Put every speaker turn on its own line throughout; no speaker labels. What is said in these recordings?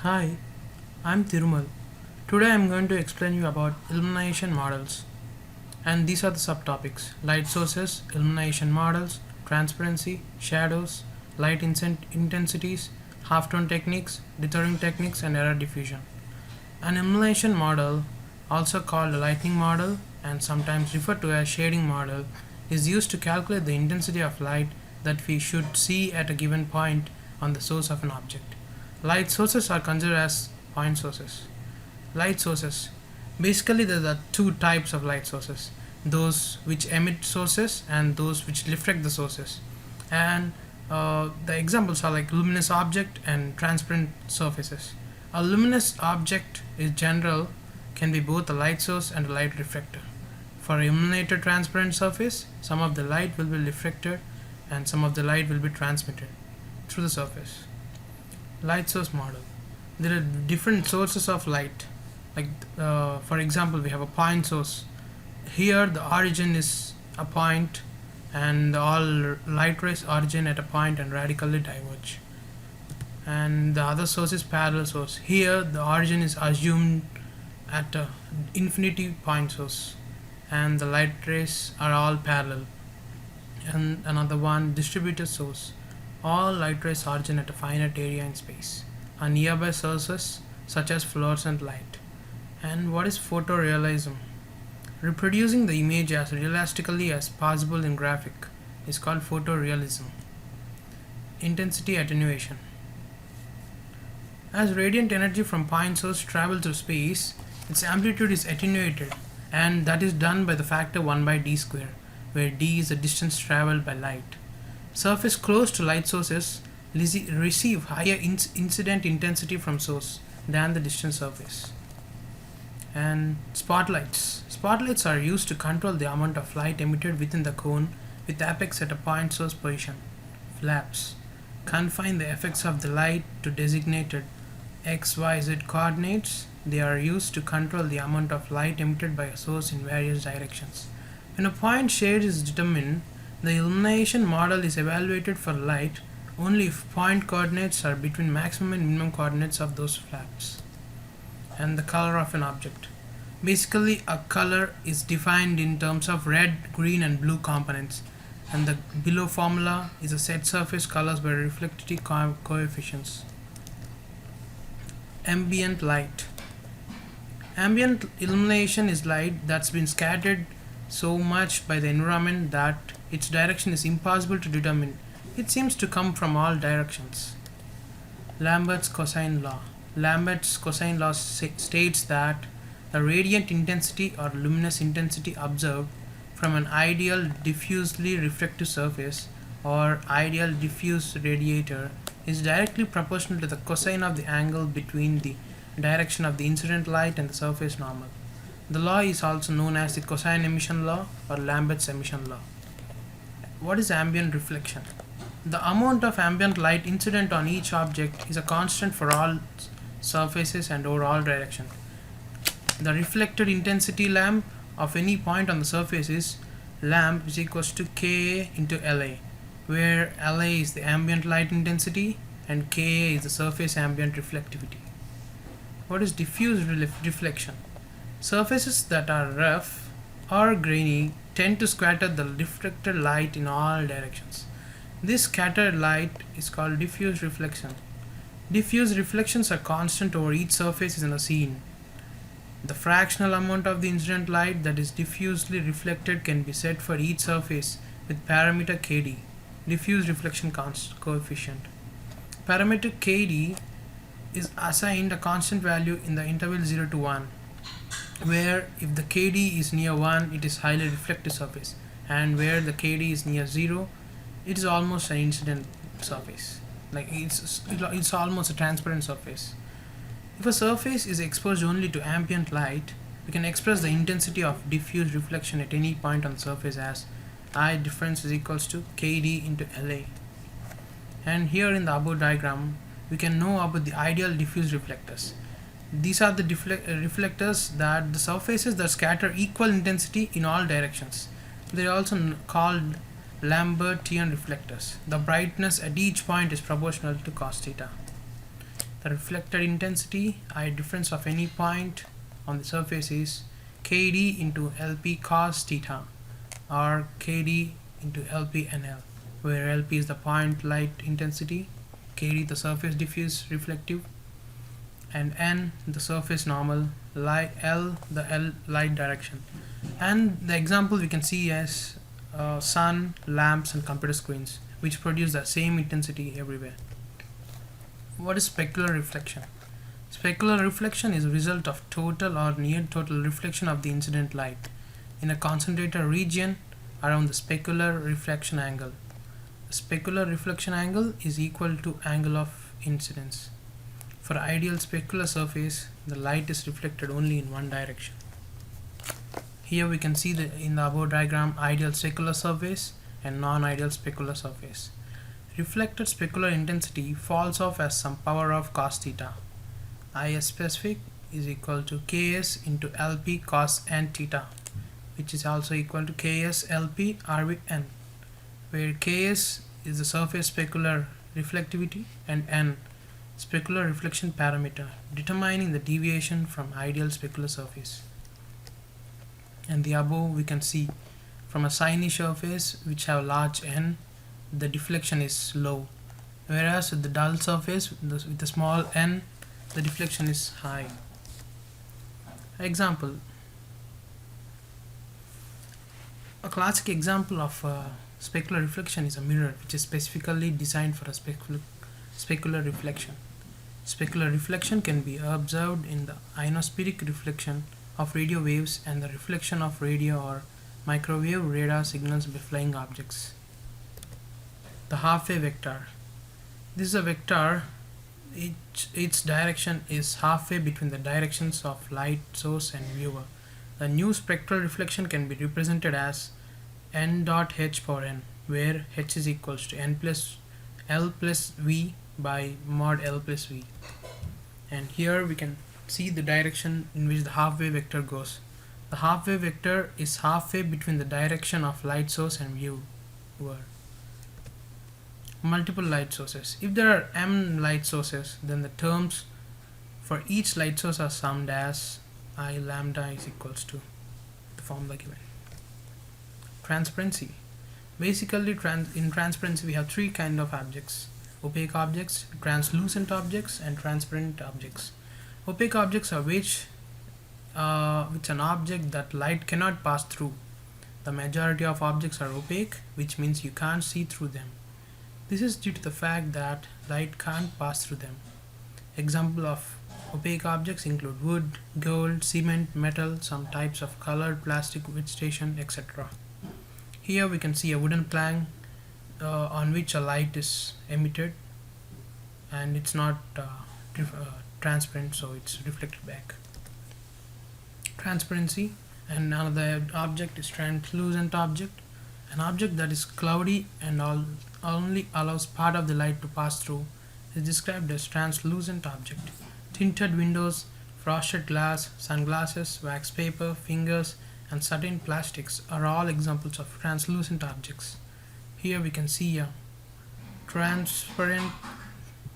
Hi, I'm Thirumal. Today I'm going to explain you about illumination models. And these are the subtopics: light sources, illumination models, transparency, shadows, intensities, halftone techniques, dithering techniques, and error diffusion. An illumination model, also called a lighting model and sometimes referred to as shading model, is used to calculate the intensity of light that we should see at a given point on the source of an object. Light sources are considered as point sources. Light sources. Basically, there are two types of light sources: those which emit sources and those which reflect the sources. And the examples are like luminous object and transparent surfaces. A luminous object is general, can be both a light source and a light reflector. For a illuminated transparent surface, some of the light will be reflected and some of the light will be transmitted through the surface. Light source model. There are different sources of light. Like for example, we have a point source. Here the origin is a point and all light rays origin at a point and radically diverge. And the other source is parallel source. Here the origin is assumed at a infinity point source and the light rays are all parallel. And another one, distributed source. All light rays origin at a finite area in space, and nearby sources such as fluorescent light. And what is photorealism? Reproducing the image as realistically as possible in graphic is called photorealism. Intensity attenuation. As radiant energy from point source travels through space, its amplitude is attenuated, and that is done by the factor 1 by d square, where d is the distance traveled by light. Surface close to light sources receive higher incident intensity from source than the distant surface. And spotlights. Spotlights are used to control the amount of light emitted within the cone with apex at a point source position. Flaps confine the effects of the light to designated x, y, z coordinates. They are used to control the amount of light emitted by a source in various directions. When a point shade is determined, the illumination model is evaluated for light only if point coordinates are between maximum and minimum coordinates of those flaps. And the color of an object. Basically, a color is defined in terms of red, green, and blue components, and the below formula is a set surface colors by reflectivity coefficients. Ambient light. Ambient illumination is light that's been scattered so much by the environment that its direction is impossible to determine. It seems to come from all directions. Lambert's cosine law. Lambert's cosine law states that the radiant intensity or luminous intensity observed from an ideal diffusely reflective surface or ideal diffuse radiator is directly proportional to the cosine of the angle between the direction of the incident light and the surface normal. The law is also known as the cosine emission law or Lambert's emission law. What is ambient reflection? The amount of ambient light incident on each object is a constant for all surfaces and over all directions. The reflected intensity lamp of any point on the surface is lamp is equals to Ka into La, where La is the ambient light intensity and Ka is the surface ambient reflectivity. What is diffuse reflection? Surfaces that are rough or grainy tend to scatter the reflected light in all directions. This scattered light is called diffuse reflection. Diffuse reflections are constant over each surface in a scene. The fractional amount of the incident light that is diffusely reflected can be set for each surface with parameter Kd, diffuse reflection coefficient. Parameter Kd is assigned a constant value in the interval 0 to 1, where if the Kd is near 1, it is highly reflective surface, and where the Kd is near 0, it is almost an incident surface. Like it's almost a transparent surface. If a surface is exposed only to ambient light, we can express the intensity of diffuse reflection at any point on the surface as I difference is equals to Kd into La. And here in the above diagram, we can know about the ideal diffuse reflectors. These are the reflectors that the surfaces that scatter equal intensity in all directions. They are also called Lambertian reflectors. The brightness at each point is proportional to cos theta. The reflected intensity, I difference of any point on the surface, is kd into lp cos theta, or kd into lp nl, where lp is the point light intensity, kd the surface diffuse reflective, and n the surface normal, l the light direction. And the example we can see as sun, lamps, and computer screens, which produce the same intensity everywhere. What is specular reflection? Specular reflection is a result of total or near total reflection of the incident light in a concentrated region around the specular reflection angle. The specular reflection angle is equal to angle of incidence. For ideal specular surface, the light is reflected only in one direction. Here we can see in the above diagram ideal specular surface and non-ideal specular surface. Reflected specular intensity falls off as some power of cos theta. Is specific is equal to ks into lp cos n theta, which is also equal to ks lp rv n, where ks is the surface specular reflectivity and n specular reflection parameter determining the deviation from ideal specular surface. And the above we can see from a shiny surface which have large n, the deflection is low, whereas with the dull surface with the small n, the deflection is high. Example. A classic example of specular reflection is a mirror, which is specifically designed for a specular reflection. Specular reflection can be observed in the ionospheric reflection of radio waves and the reflection of radio or microwave radar signals by flying objects. The halfway vector. This is a vector. Its direction is halfway between the directions of light source and viewer. The new spectral reflection can be represented as n dot h power n, where h is equals to n plus l plus v by mod l plus v. And here we can see the direction in which the halfway vector goes. The halfway vector is halfway between the direction of light source and viewer. Multiple light sources. If there are m light sources, then the terms for each light source are summed as I lambda is equals to the formula given. Transparency. Basically, in transparency we have three kind of objects: opaque objects, translucent objects, and transparent objects. Opaque objects are which an object that light cannot pass through. The majority of objects are opaque, which means you can't see through them. This is due to the fact that light can't pass through them. Example of opaque objects include wood, gold, cement, metal, some types of colored plastic, vegetation, etc. Here we can see a wooden plank on which a light is emitted, and it's not transparent, so it's reflected back. Transparency. And another object is translucent object. An object that is cloudy and only allows part of the light to pass through is described as translucent object. Tinted windows, frosted glass, sunglasses, wax paper, fingers, and certain plastics are all examples of translucent objects. Here we can see a transparent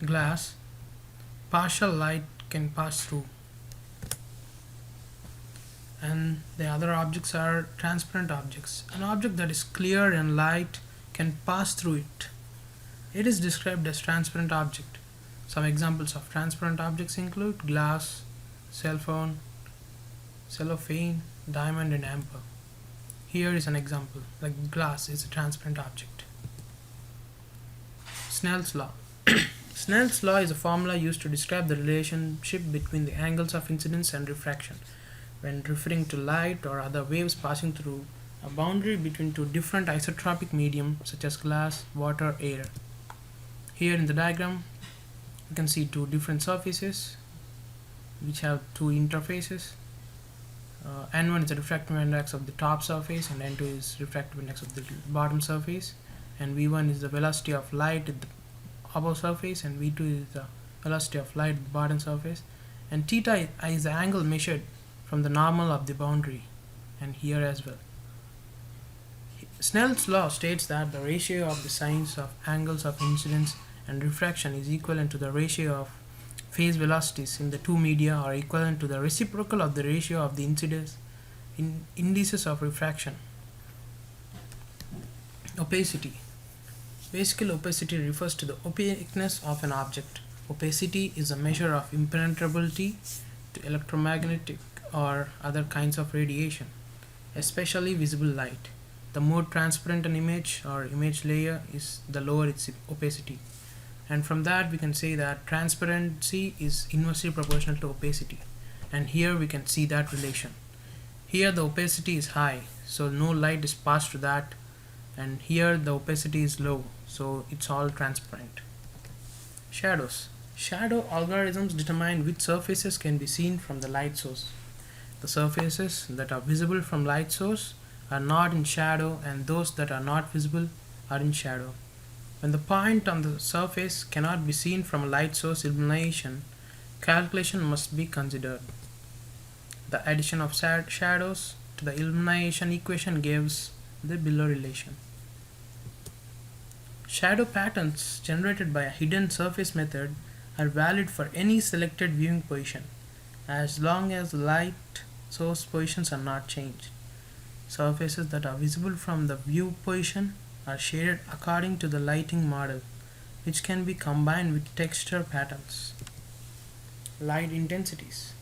glass. Partial light can pass through. And the other objects are transparent objects. An object that is clear and light can pass through it. It is described as transparent object. Some examples of transparent objects include glass, cell phone, cellophane, diamond, and amber. Here is an example, like glass is a transparent object. Snell's law. Snell's law is a formula used to describe the relationship between the angles of incidence and refraction when referring to light or other waves passing through a boundary between two different isotropic medium such as glass, water, air. Here in the diagram you can see two different surfaces which have two interfaces. N1 is the refractive index of the top surface and N2 is refractive index of the bottom surface, and V1 is the velocity of light at the above surface and V2 is the velocity of light at the bottom surface, and theta is the angle measured from the normal of the boundary, and here as well. Snell's law states that the ratio of the sines of angles of incidence and refraction is equivalent to the ratio of phase velocities in the two media are equivalent to the reciprocal of the ratio of the indices of refraction. Opacity. Basically, opacity refers to the opaqueness of an object. Opacity is a measure of impenetrability to electromagnetic or other kinds of radiation, especially visible light. The more transparent an image or image layer is, the lower its opacity. And from that we can say that transparency is inversely proportional to opacity. And here we can see that relation. Here the opacity is high, so no light is passed to that, and here the opacity is low, so it's all transparent. Shadows. Shadow algorithms determine which surfaces can be seen from the light source. The surfaces that are visible from light source are not in shadow, and those that are not visible are in shadow. When the point on the surface cannot be seen from a light source illumination, calculation must be considered. The addition of shadows to the illumination equation gives the below relation. Shadow patterns generated by a hidden surface method are valid for any selected viewing position, as long as the light source positions are not changed. Surfaces that are visible from the view position are shaded according to the lighting model, which can be combined with texture patterns. Light intensities.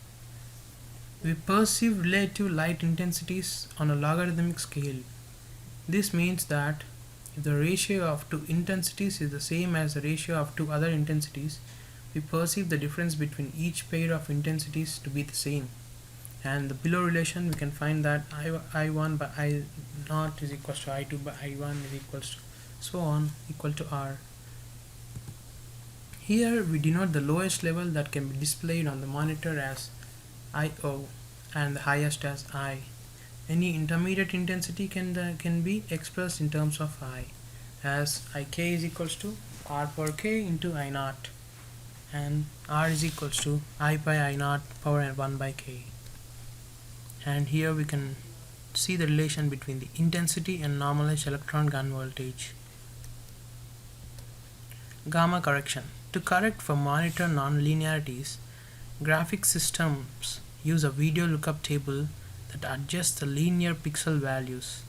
We perceive relative light intensities on a logarithmic scale. This means that if the ratio of two intensities is the same as the ratio of two other intensities, we perceive the difference between each pair of intensities to be the same. And the below relation, we can find that I1 by I0 is equals to I2 by I1 is equals to so on equal to R. Here we denote the lowest level that can be displayed on the monitor as I0 and the highest as I. Any intermediate intensity can be expressed in terms of I, as Ik is equals to R per K into I0, and R is equals to I by I0 power 1 by K. And here we can see the relation between the intensity and normalized electron gun voltage. Gamma correction. To correct for monitor nonlinearities, graphic systems use a video lookup table that adjusts the linear pixel values.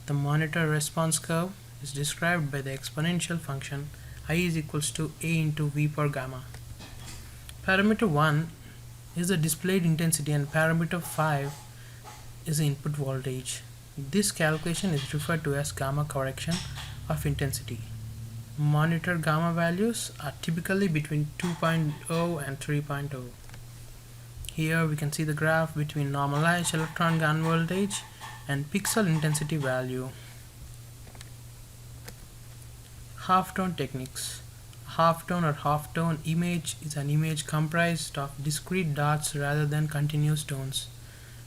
The monitor response curve is described by the exponential function I is equals to A into V per gamma. Parameter 1 is the displayed intensity and parameter 5 is the input voltage. This calculation is referred to as gamma correction of intensity. Monitor gamma values are typically between 2.0 and 3.0. Here we can see the graph between normalized electron gun voltage and pixel intensity value. Halftone techniques. Halftone or halftone image is an image comprised of discrete dots rather than continuous tones.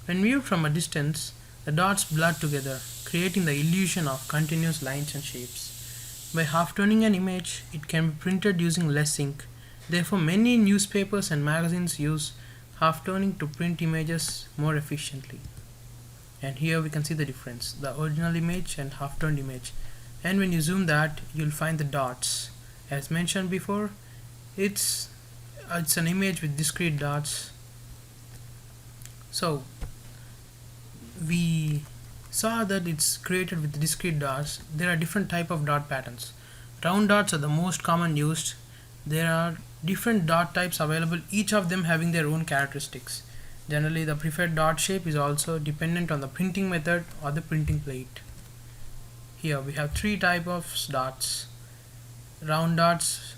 When viewed from a distance, the dots blur together, creating the illusion of continuous lines and shapes. By halftoning an image, it can be printed using less ink. Therefore, many newspapers and magazines use halftoning to print images more efficiently. And here we can see the difference, the original image and halftoned image. And when you zoom that, you'll find the dots. As mentioned before, it's an image with discrete dots. So we saw that it's created with discrete dots. There are different type of dot patterns. Round dots are the most common used. There are different dot types available, each of them having their own characteristics. Generally, the preferred dot shape is also dependent on the printing method or the printing plate. Here we have three types of dots. Round dots,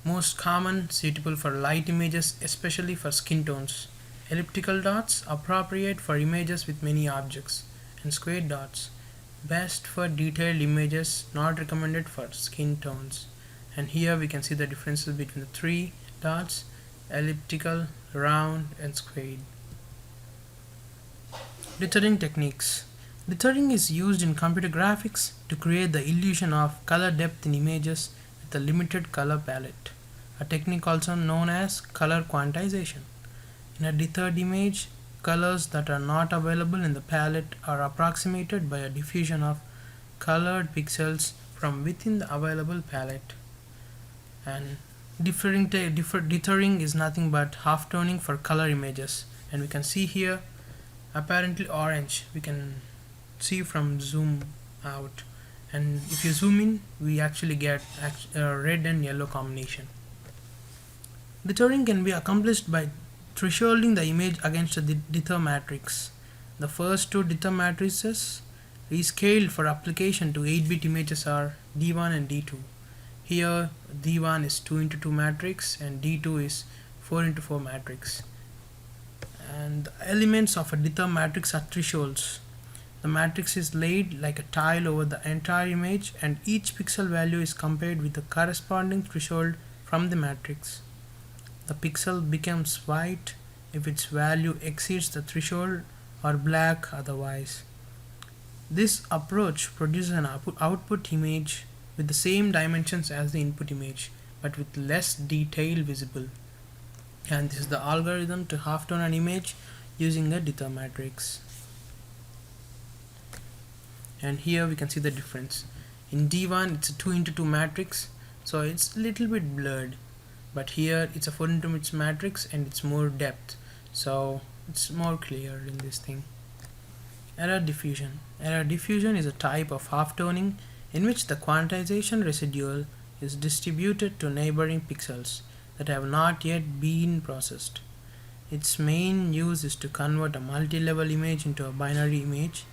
most common, suitable for light images, especially for skin tones. Elliptical dots, appropriate for images with many objects. And square dots, best for detailed images, not recommended for skin tones. And here we can see the differences between the three dots: elliptical, round, and squared. Dithering techniques. Dithering is used in computer graphics to create the illusion of color depth in images with a limited color palette, a technique also known as color quantization. In a dithered image, colors that are not available in the palette are approximated by a diffusion of colored pixels from within the available palette. And Dithering is nothing but half toning for color images, and we can see here apparently orange. We can see from zoom out, and if you zoom in, we actually get red and yellow combination. Dithering can be accomplished by thresholding the image against a dither matrix. The first two dither matrices rescaled for application to 8-bit images are D1 and D2. Here D1 is 2x2 matrix and D2 is 4x4 matrix. And the elements of a dither matrix are thresholds. The matrix is laid like a tile over the entire image, and each pixel value is compared with the corresponding threshold from the matrix. The pixel becomes white if its value exceeds the threshold or black otherwise. This approach produces an output image with the same dimensions as the input image, but with less detail visible. And this is the algorithm to halftone an image using a dither matrix. And here we can see the difference. In D1 it's a 2x2 matrix, so it's a little bit blurred, but here it's a 4x matrix and it's more depth, so it's more clear in this thing. Error diffusion. Error diffusion is a type of halftoning in which the quantization residual is distributed to neighboring pixels that have not yet been processed. Its main use is to convert a multi-level image into a binary image,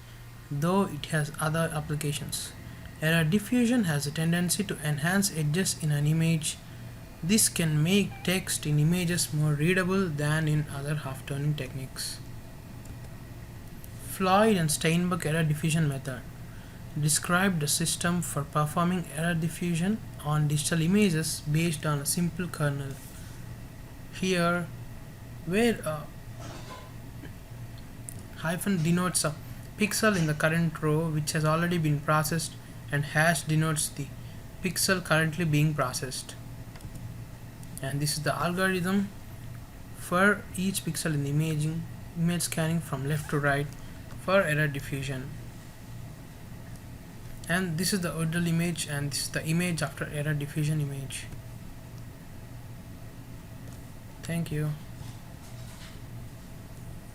though it has other applications. Error diffusion has a tendency to enhance edges in an image. This can make text in images more readable than in other halftoning techniques. Floyd and Steinberg error diffusion method described a system for performing error diffusion on digital images based on a simple kernel. Here, where hyphen denotes a pixel in the current row which has already been processed, and hash denotes the pixel currently being processed. And this is the algorithm for each pixel in the image scanning from left to right for error diffusion. And this is the original image, and this is the image after error diffusion image. Thank you.